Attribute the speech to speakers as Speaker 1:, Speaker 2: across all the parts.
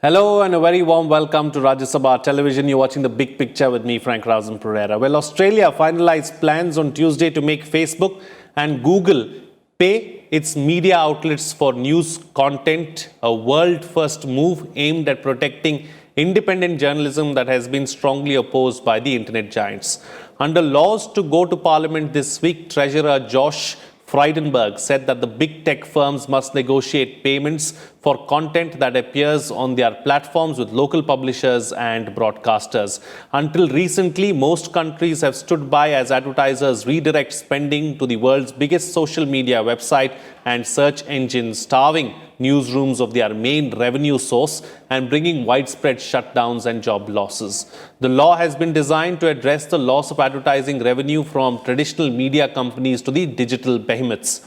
Speaker 1: Hello and a very warm welcome to Rajya Sabha Television. You're watching The Big Picture with me, Frank Rausan Pereira. Well, Australia finalized plans on Tuesday to make Facebook and Google pay its media outlets for news content, a world-first move aimed at protecting independent journalism that has been strongly opposed by the internet giants. Under laws to go to Parliament this week, Treasurer Josh Frydenberg said that the big tech firms must negotiate payments for content that appears on their platforms with local publishers and broadcasters. Until recently, most countries have stood by as advertisers redirect spending to the world's biggest social media website and search engine, starving newsrooms of their main revenue source and bringing widespread shutdowns and job losses. The law has been designed to address the loss of advertising revenue from traditional media companies to the digital behemoths.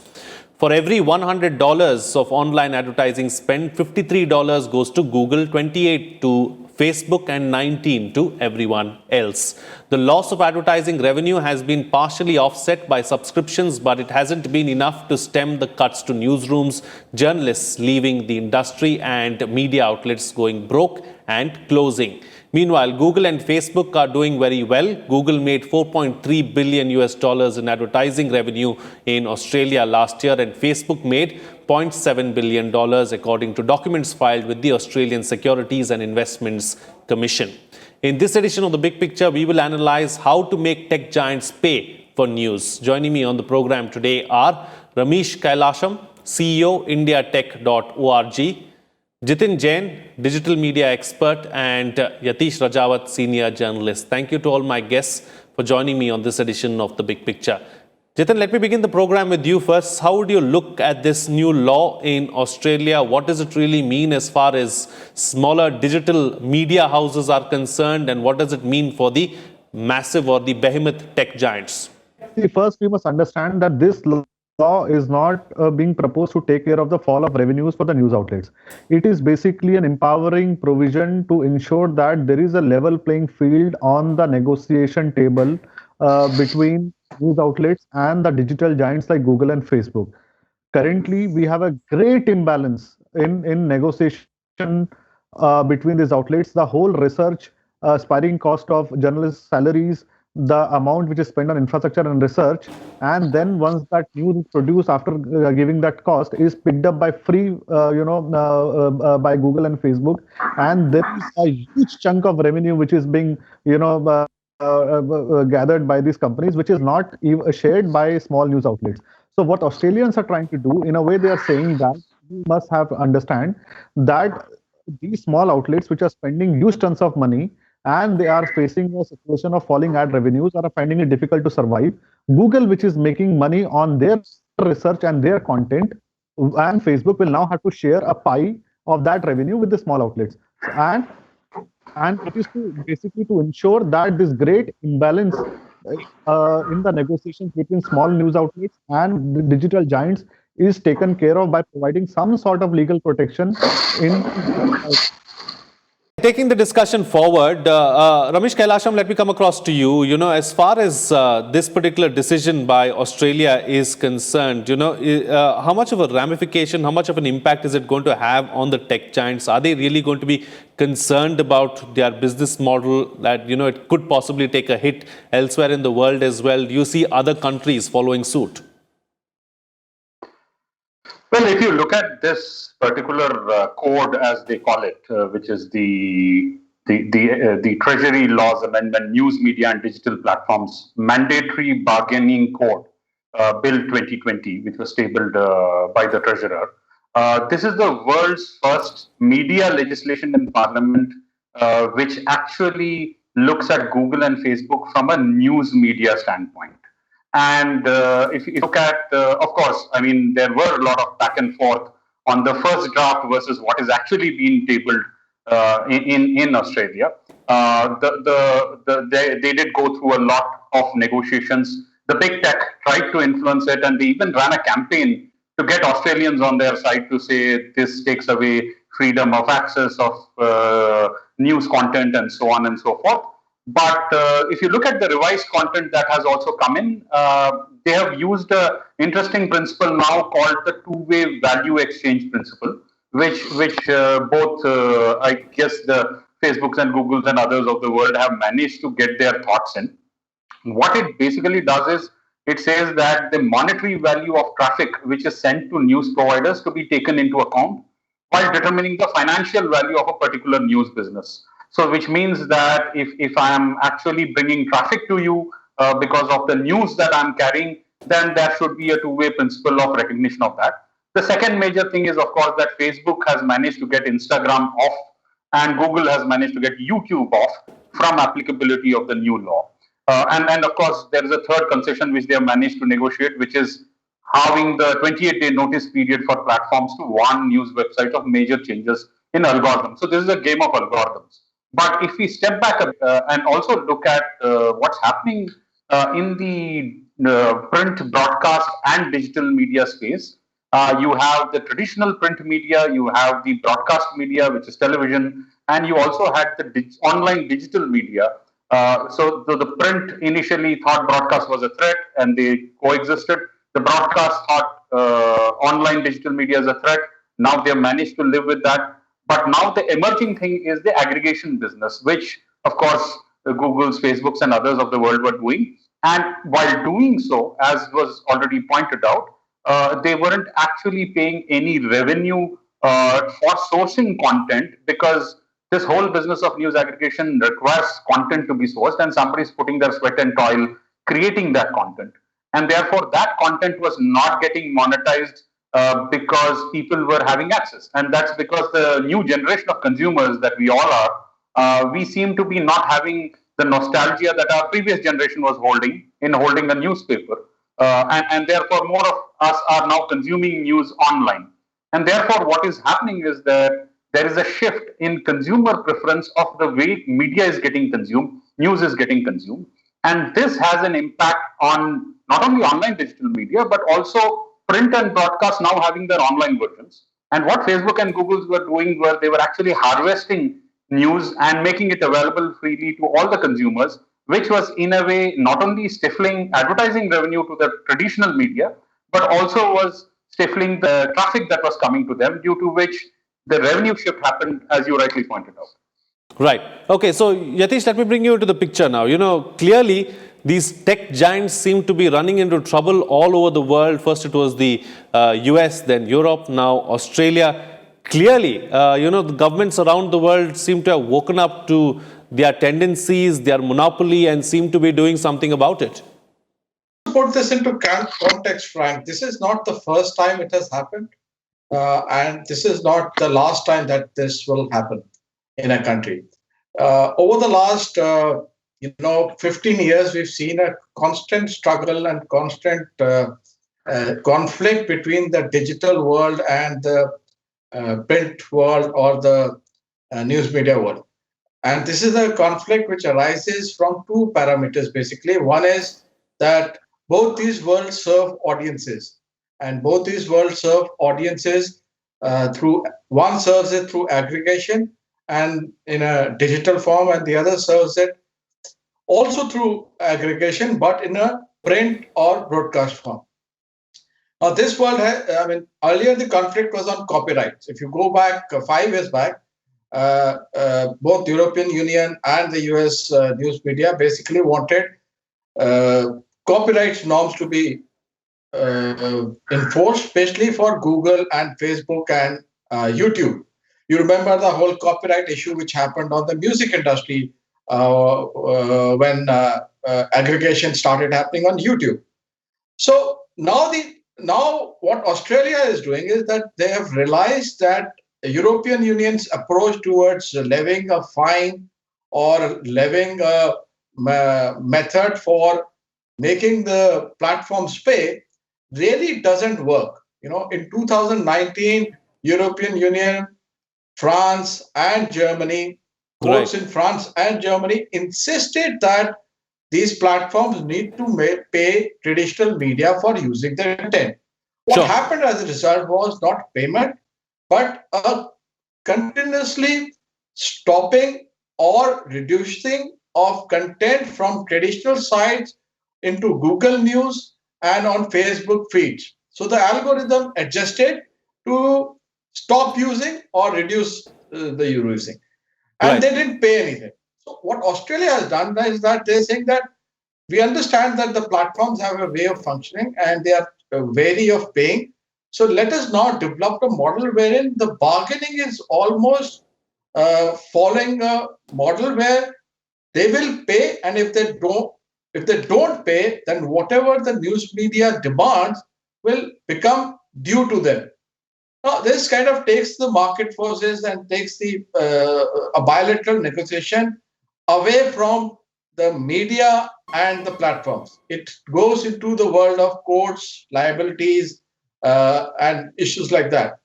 Speaker 1: For every $100 of online advertising spent, $53 goes to Google, $28 to Facebook and $19 to everyone else. The loss of advertising revenue has been partially offset by subscriptions, but it hasn't been enough to stem the cuts to newsrooms, journalists leaving the industry and media outlets going broke and closing. Meanwhile, Google and Facebook are doing very well. Google made $4.3 billion in advertising revenue in Australia last year, and Facebook made $0.7 billion, according to documents filed with the Australian Securities and Investments Commission. In this edition of The Big Picture, we will analyze how to make tech giants pay for news. Joining me on the program today are Rameesh Kailasam, CEO, IndiaTech.org, Jiten, Jain, digital media expert, and Yatish Rajawat, senior journalist. Thank you to all my guests for joining me on this edition of The Big Picture. Jiten, let me begin the program with you first. How would you look at this new law in Australia? What does it really mean as far as smaller digital media houses are concerned, and what does it mean for the massive or the behemoth tech giants?
Speaker 2: See, first we must understand that this law is not being proposed to take care of the fall of revenues for the news outlets. It is basically an empowering provision to ensure that there is a level playing field on the negotiation table between news outlets and the digital giants like Google and Facebook. Currently, we have a great imbalance in negotiation between these outlets. The whole research, aspiring cost of journalists' salaries, the amount which is spent on infrastructure and research, and then once that news is produced after giving that cost is picked up by free, by Google and Facebook, and there is a huge chunk of revenue which is being, gathered by these companies, which is not shared by small news outlets. So what Australians are trying to do, in a way, they are saying that we must have to understand that these small outlets, which are spending huge tons of money, and they are facing a situation of falling ad revenues, are finding it difficult to survive. Google, which is making money on their research and their content, and Facebook will now have to share a pie of that revenue with the small outlets. And it is basically to ensure that this great imbalance in the negotiations between small news outlets and the digital giants is taken care of by providing some sort of legal protection in.
Speaker 1: Taking the discussion forward, Rameesh Kailasam, let me come across to you. As far as this particular decision by Australia is concerned, how much of a ramification, how much of an impact is it going to have on the tech giants? Are they really going to be concerned about their business model that, it could possibly take a hit elsewhere in the world as well? Do you see other countries following suit?
Speaker 3: Well, if you look at this particular code, as they call it, which is the Treasury Laws Amendment, News Media and Digital Platforms Mandatory Bargaining Code, Bill 2020, which was tabled by the Treasurer. This is the world's first media legislation in Parliament, which actually looks at Google and Facebook from a news media standpoint. And if you look at, of course, I mean, there were a lot of back and forth on the first draft versus what is actually being tabled in Australia. They did go through a lot of negotiations. The big tech tried to influence it, and they even ran a campaign to get Australians on their side to say this takes away freedom of access of news content and so on and so forth. But if you look at the revised content that has also come in, they have used an interesting principle now called the two-way value exchange principle, which both I guess the Facebooks and Googles and others of the world have managed to get their thoughts in. What it basically does is it says that the monetary value of traffic which is sent to news providers to be taken into account while determining the financial value of a particular news business. So, which means that if I am actually bringing traffic to you because of the news that I'm carrying, then there should be a two-way principle of recognition of that. The second major thing is, of course, that Facebook has managed to get Instagram off and Google has managed to get YouTube off from applicability of the new law. And of course, there is a third concession which they have managed to negotiate, which is having the 28-day notice period for platforms to warn news websites of major changes in algorithms. So this is a game of algorithms. But if we step back and also look at what's happening in the print, broadcast, and digital media space, you have the traditional print media, you have the broadcast media, which is television, and you also had the online digital media. So the print initially thought broadcast was a threat and they coexisted. The broadcast thought online digital media is a threat. Now they have managed to live with that. But now the emerging thing is the aggregation business, which of course the Googles, Facebooks, and others of the world were doing. And while doing so, as was already pointed out, they weren't actually paying any revenue for sourcing content because this whole business of news aggregation requires content to be sourced and somebody's putting their sweat and toil creating that content. And therefore, that content was not getting monetized because people were having access. And that's because the new generation of consumers that we all are, we seem to be not having the nostalgia that our previous generation was holding in holding a newspaper. And therefore, more of us are now consuming news online. And therefore, what is happening is that there is a shift in consumer preference of the way media is getting consumed, news is getting consumed. And this has an impact on not only online digital media, but also print and broadcast now having their online versions. And what Facebook and Google were doing were they were actually harvesting news and making it available freely to all the consumers, which was in a way not only stifling advertising revenue to the traditional media, but also was stifling the traffic that was coming to them, due to which the revenue shift happened, as you rightly pointed out.
Speaker 1: Right. Okay, so Yatish, let me bring you into the picture now. Clearly these tech giants seem to be running into trouble all over the world. First it was the US, then Europe, now Australia. Clearly, the governments around the world seem to have woken up to their tendencies, their monopoly, and seem to be doing something about it.
Speaker 4: Put this into context, Frank. This is not the first time it has happened. And this is not the last time that this will happen in a country. Over the last 15 years, we've seen a constant struggle and constant conflict between the digital world and the print world or the news media world. And this is a conflict which arises from two parameters, basically. One is that both these worlds serve audiences. And both these worlds serve audiences through, one serves it through aggregation and in a digital form, and the other serves it also through aggregation, but in a print or broadcast form. Now, this world earlier the conflict was on copyrights. If you go back 5 years back, both European Union and the US news media basically wanted copyright norms to be enforced, especially for Google and Facebook and YouTube. You remember the whole copyright issue which happened on the music industry when aggregation started happening on YouTube. So now what Australia is doing is that they have realized that the European Union's approach towards levying a fine or levying a method for making the platforms pay really doesn't work. In 2019, European Union, France and Germany, courts in France and Germany insisted that these platforms need to pay traditional media for using their content. What happened as a result was not payment, but a continuously stopping or reducing of content from traditional sites into Google News and on Facebook feeds. So the algorithm adjusted to stop using or reduce the using. And
Speaker 1: Right.
Speaker 4: they didn't pay anything. So what Australia has done is that they're saying that we understand that the platforms have a way of functioning and they are wary of paying. So let us now develop a model wherein the bargaining is almost following a model where they will pay, and if they don't pay, then whatever the news media demands will become due to them. Now, this kind of takes the market forces and takes the a bilateral negotiation away from the media and the platforms. It goes into the world of courts, liabilities, and issues like that.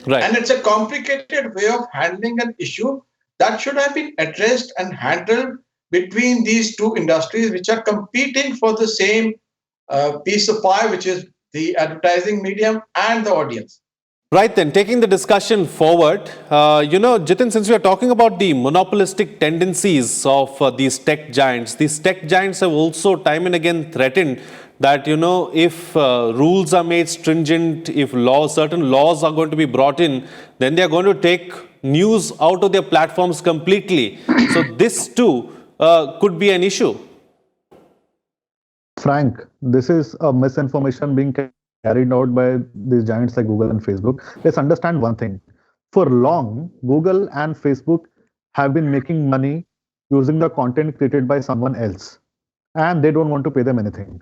Speaker 1: Right.
Speaker 4: And it's a complicated way of handling an issue that should have been addressed and handled between these two industries, which are competing for the same piece of pie, which is the advertising medium and the audience.
Speaker 1: Right then, taking the discussion forward, Jiten, since we are talking about the monopolistic tendencies of these tech giants have also time and again threatened that, if rules are made stringent, if certain laws are going to be brought in, then they are going to take news out of their platforms completely. So this too could be an issue.
Speaker 2: Frank, this is a misinformation being carried out by these giants like Google and Facebook. Let's understand one thing. For long, Google and Facebook have been making money using the content created by someone else, and they don't want to pay them anything.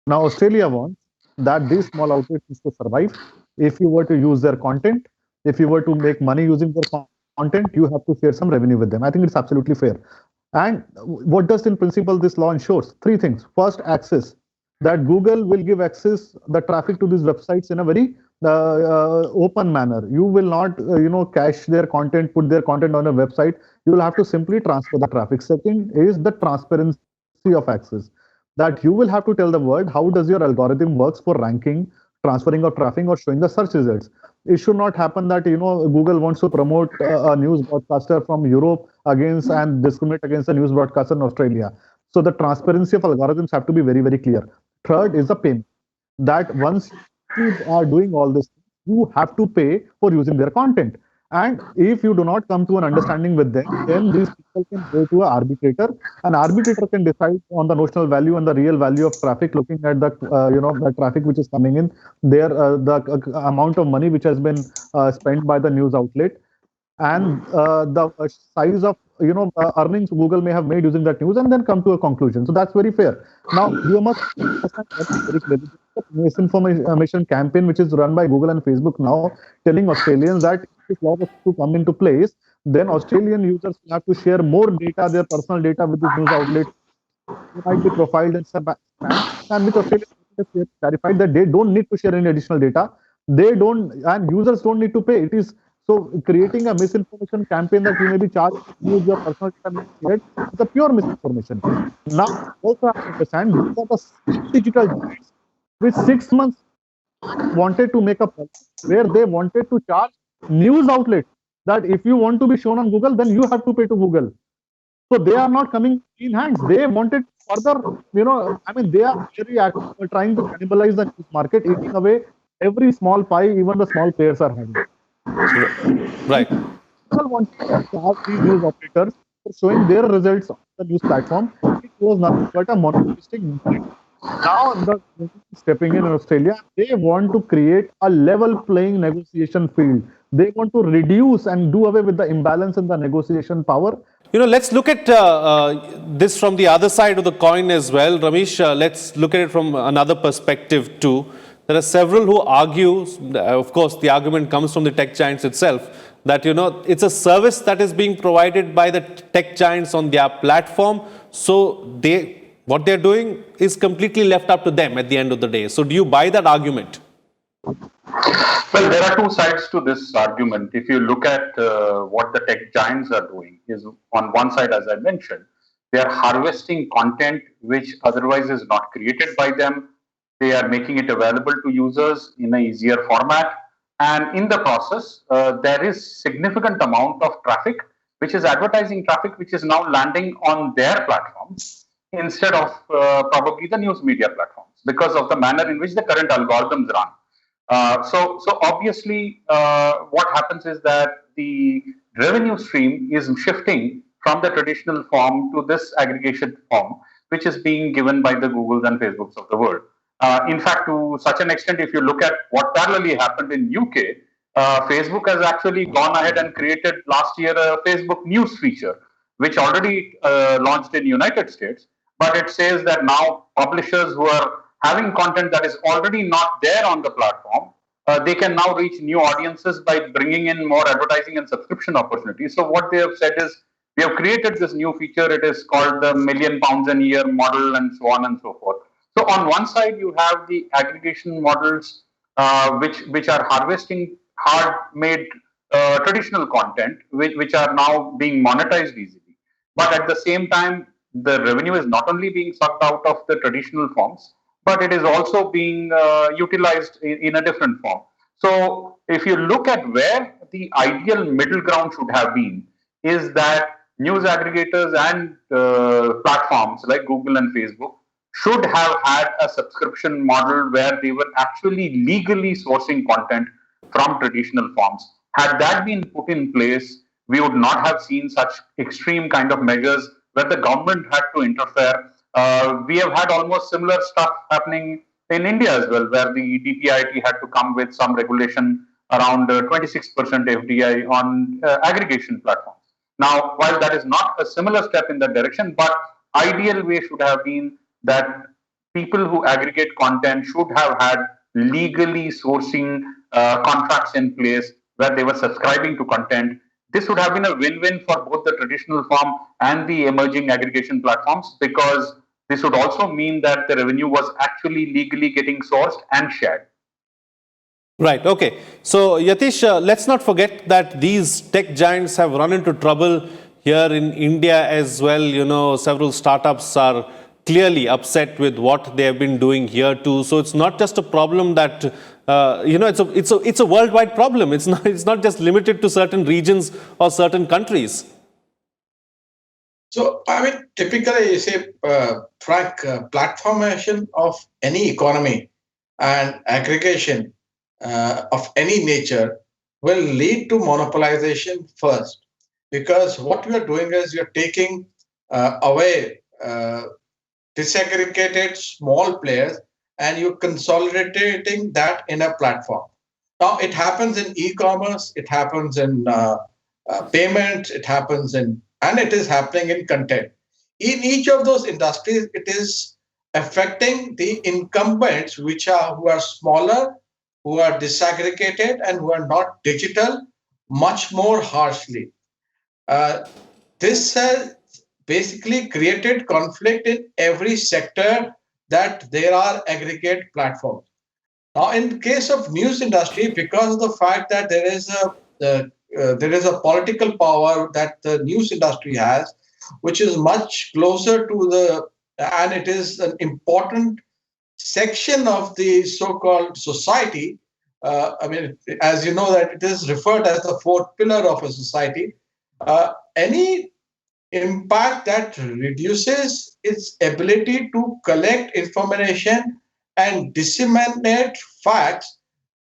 Speaker 2: Now, Australia wants that these small outlets need to survive. If you were to use their content, if you were to make money using their content, you have to share some revenue with them. I think it's absolutely fair. And what does in principle this law ensures? Three things. First, access. That Google will give access the traffic to these websites in a very open manner. You will not, cache their content, put their content on a website. You will have to simply transfer the traffic. Second is the transparency of access. That you will have to tell the world how does your algorithm works for ranking, transferring of traffic, or showing the search results. It should not happen that Google wants to promote a news broadcaster from Europe against and discriminate against a news broadcaster in Australia. So the transparency of algorithms have to be very, very clear. Third is the payment. That once you are doing all this, you have to pay for using their content. And if you do not come to an understanding with them, then these people can go to an arbitrator. An arbitrator can decide on the notional value and the real value of traffic, looking at the the traffic which is coming in, there the amount of money which has been spent by the news outlet, and the size of earnings Google may have made using that news, and then come to a conclusion. So that's very fair. Now you must understand very clearly the misinformation campaign which is run by Google and Facebook now, telling Australians that if this law was to come into place, then Australian users will have to share more data, their personal data, with this news outlet. They might be profiled and spam. And with Australia, clarified that they don't need to share any additional data. They don't, and users don't need to pay. It is so creating a misinformation campaign that you may be charged to use your personal data may be shared. It's a pure misinformation. Now, also have to understand these are the digital giants which 6 months wanted to make a policy where they wanted to charge news outlets that if you want to be shown on Google, then you have to pay to Google. So they are not coming clean hands. They wanted further, they are very active, trying to cannibalize the news market, eating away every small pie, even the small players are having.
Speaker 1: Right.
Speaker 2: People want to charge these news operators for showing their results on the news platform. It was nothing but a monopolistic market. Now the stepping in Australia, they want to create a level playing negotiation field. They want to reduce and do away with the imbalance in the negotiation power.
Speaker 1: Let's look at this from the other side of the coin as well. Ramesh, let's look at it from another perspective too. There are several who argue, of course, the argument comes from the tech giants itself, that, it's a service that is being provided by the tech giants on their platform. So what they're doing is completely left up to them at the end of the day. So do you buy that argument?
Speaker 3: Well, there are two sides to this argument. If you look at what the tech giants are doing, is on one side, as I mentioned, they are harvesting content which otherwise is not created by them. They are making it available to users in an easier format. And in the process, there is significant amount of traffic, which is advertising traffic, which is now landing on their platforms instead of probably the news media platforms, because of the manner in which the current algorithms run. So obviously, what happens is that the revenue stream is shifting from the traditional form to this aggregation form, which is being given by the Googles and Facebooks of the world. In fact, to such an extent, if you look at what parallelly happened in UK, Facebook has actually gone ahead and created last year a Facebook News feature, which already launched in United States. But it says that now publishers who are having content that is already not there on the platform, they can now reach new audiences by bringing in more advertising and subscription opportunities. So what they have said is, we have created this new feature. It is called the £1,000,000 a year model, and so on and so forth. So on one side, you have the aggregation models, which are harvesting hard made traditional content, which are now being monetized easily. But at the same time, the revenue is not only being sucked out of the traditional forms, but it is also being utilized in a different form. So, if you look at where the ideal middle ground should have been, is that news aggregators and platforms like Google and Facebook should have had a subscription model where they were actually legally sourcing content from traditional forms. Had that been put in place, we would not have seen such extreme kind of measures where the government had to interfere. We have had almost similar stuff happening in India as well, where the DPIT had to come with some regulation around 26% FDI on aggregation platforms. Now, while that is not a similar step in that direction, but ideal way should have been that people who aggregate content should have had legally sourcing contracts in place where they were subscribing to content. This would have been a win-win for both the traditional form and the emerging aggregation platforms, because this would also mean that the revenue was actually legally getting sourced and shared.
Speaker 1: Right. Okay. So, Yatish, let's not forget that these tech giants have run into trouble here in India as well. You know, several startups are clearly upset with what they have been doing here too. So, it's not just a problem that it's a worldwide problem. It's not just limited to certain regions or certain countries.
Speaker 4: So, I mean, typically, you say, Frank, platformation of any economy and aggregation of any nature will lead to monopolization first, because what we are doing is we are taking away disaggregated small players and you're consolidating that in a platform. Now, it happens in e-commerce, it happens in payments, and it is happening in content. In each of those industries, it is affecting the incumbents, who are smaller, who are disaggregated, and who are not digital, much more harshly. This has basically created conflict in every sector that there are aggregate platforms. Now, in case of news industry, because of the fact that there is a political power that the news industry has, which is much closer to and it is an important section of the so-called society. I mean, as you know, that it is referred as the fourth pillar of a society. Any impact that reduces its ability to collect information and disseminate facts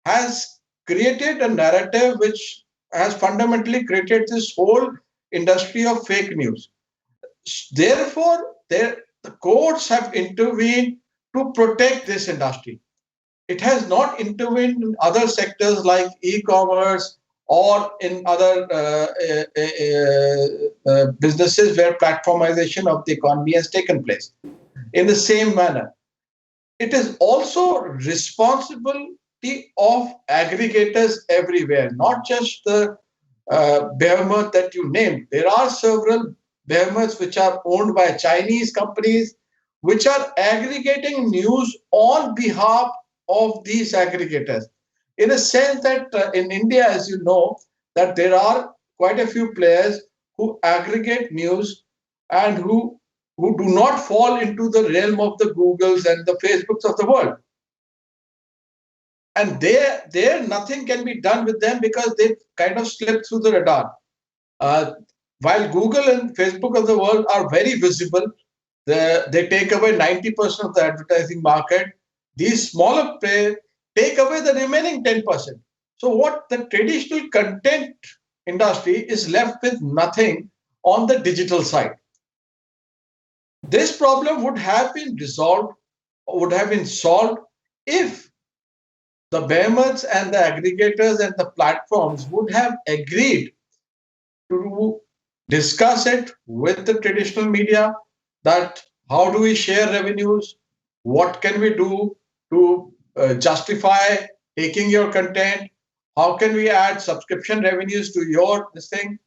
Speaker 4: has created a narrative which has fundamentally created this whole industry of fake news. Therefore, the courts have intervened to protect this industry. It has not intervened in other sectors like e-commerce or in other businesses where platformization of the economy has taken place. In the same manner, it is also responsibility of aggregators everywhere, not just the behemoth that you named. There are several behemoths which are owned by Chinese companies, which are aggregating news on behalf of these aggregators. In a sense that in India, as you know, that there are quite a few players who aggregate news and who do not fall into the realm of the Googles and the Facebooks of the world. And there nothing can be done with them because they kind of slip through the radar. While Google and Facebook of the world are very visible, they take away 90% of the advertising market. These smaller players take away the remaining 10%. So what the traditional content industry is left with nothing on the digital side. This problem would have been resolved, would have been solved if the behemoths and the aggregators and the platforms would have agreed to discuss it with the traditional media, that how do we share revenues, what can we do to justify taking your content, how can we add subscription revenues to your this thing.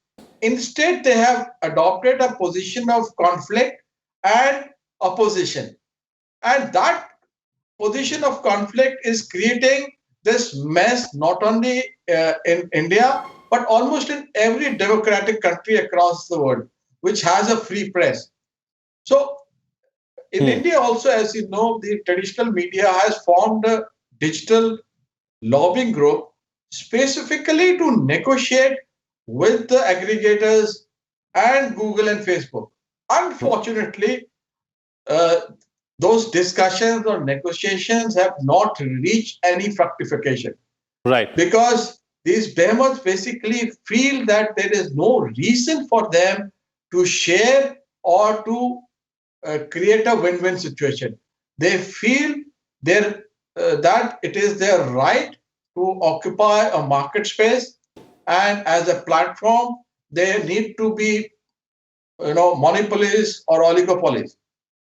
Speaker 4: Instead they have adopted a position of conflict and opposition, and that position of conflict is creating this mess not only in India but almost in every democratic country across the world which has a free press. So in India also, as you know, the traditional media has formed a digital lobbying group specifically to negotiate with the aggregators and Google and Facebook. Unfortunately, uh, those discussions or negotiations have not reached any fructification,
Speaker 1: Right.
Speaker 4: because these behemoths basically feel that there is no reason for them to share or to create a win-win situation. They feel that it is their right to occupy a market space, and as a platform, they need to be, monopolies or oligopolies.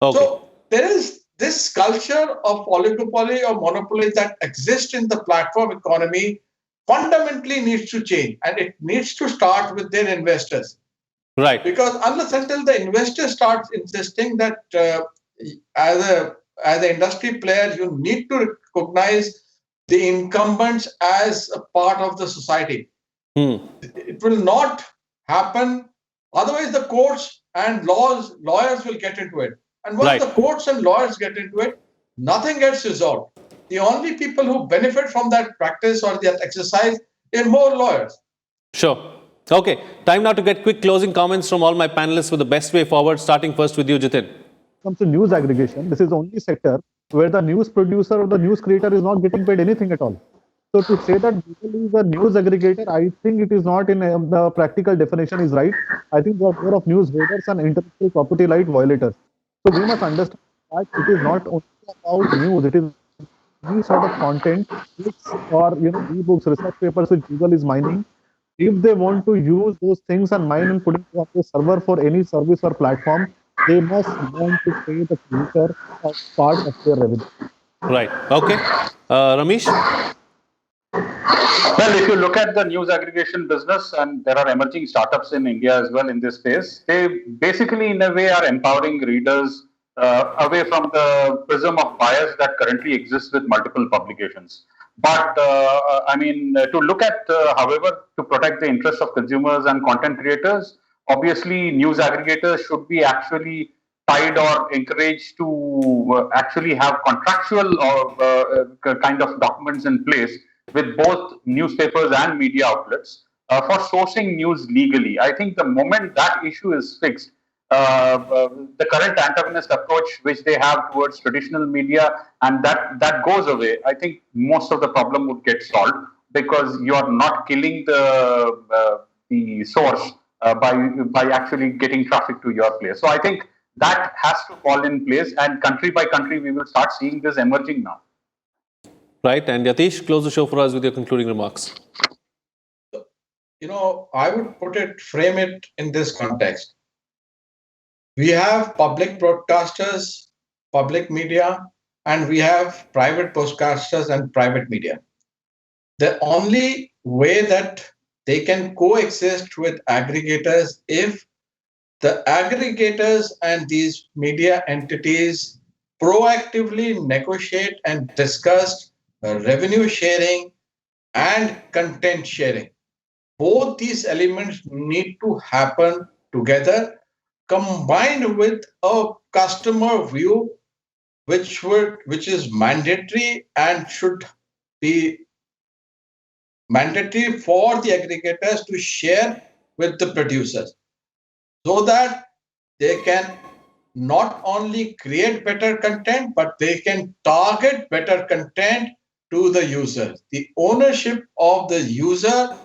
Speaker 1: Okay.
Speaker 4: So there is this culture of oligopoly or monopoly that exists in the platform economy fundamentally needs to change, and it needs to start with their investors.
Speaker 1: Right.
Speaker 4: Because unless until the investor starts insisting that as a as an industry player, you need to recognize the incumbents as a part of the society. It will not happen. Otherwise, the courts and lawyers will get into it. And once
Speaker 1: Right.
Speaker 4: the courts and lawyers get into it, nothing gets resolved. The only people who benefit from that practice or that exercise are more lawyers.
Speaker 1: Sure. Okay. Time now to get quick closing comments from all my panelists with the best way forward, starting first with you, Jitin.
Speaker 2: Comes to news aggregation, this is the only sector where the news producer or the news creator is not getting paid anything at all. So to say that Google is a news aggregator, I think it is not in the practical definition is right. I think they are more of news holders and intellectual property right violators. So we must understand that it is not only about news; it is any sort of content, books or ebooks, research papers which Google is mining. If they want to use those things and mine and put it on the server for any service or platform, they must want to pay the creator as part of their revenue.
Speaker 1: Right. Okay. Ramesh?
Speaker 3: Well, if you look at the news aggregation business, and there are emerging startups in India as well in this space, they basically, in a way, are empowering readers away from the prism of bias that currently exists with multiple publications. But to look at, however, to protect the interests of consumers and content creators, obviously, news aggregators should be actually tied or encouraged to actually have contractual or kind of documents in place with both newspapers and media outlets for sourcing news legally. I think the moment that issue is fixed, the current antagonist approach which they have towards traditional media, and that goes away, I think most of the problem would get solved, because you are not killing the source by actually getting traffic to your place. So I think that has to fall in place, and country by country we will start seeing this emerging now.
Speaker 1: Right. And Yatish, close the show for us with your concluding remarks.
Speaker 4: I would frame it in this context. We have public broadcasters, public media, and we have private broadcasters and private media. The only way that they can coexist with aggregators if the aggregators and these media entities proactively negotiate and discuss revenue sharing and content sharing. Both these elements need to happen together, combined with a customer view which is mandatory and should be mandatory for the aggregators to share with the producers, so that they can not only create better content, but they can target better content to the user. The ownership of the user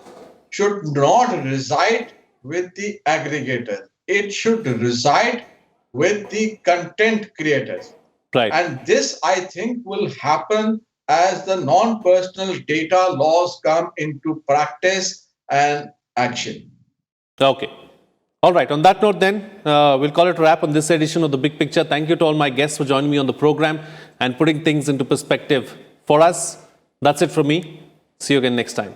Speaker 4: should not reside with the aggregator. It should reside with the content creators.
Speaker 1: Right.
Speaker 4: And this, I think, will happen as the non-personal data laws come into practice and action.
Speaker 1: Okay. All right. On that note, then, we'll call it a wrap on this edition of The Big Picture. Thank you to all my guests for joining me on the program and putting things into perspective for us. That's it from me. See you again next time.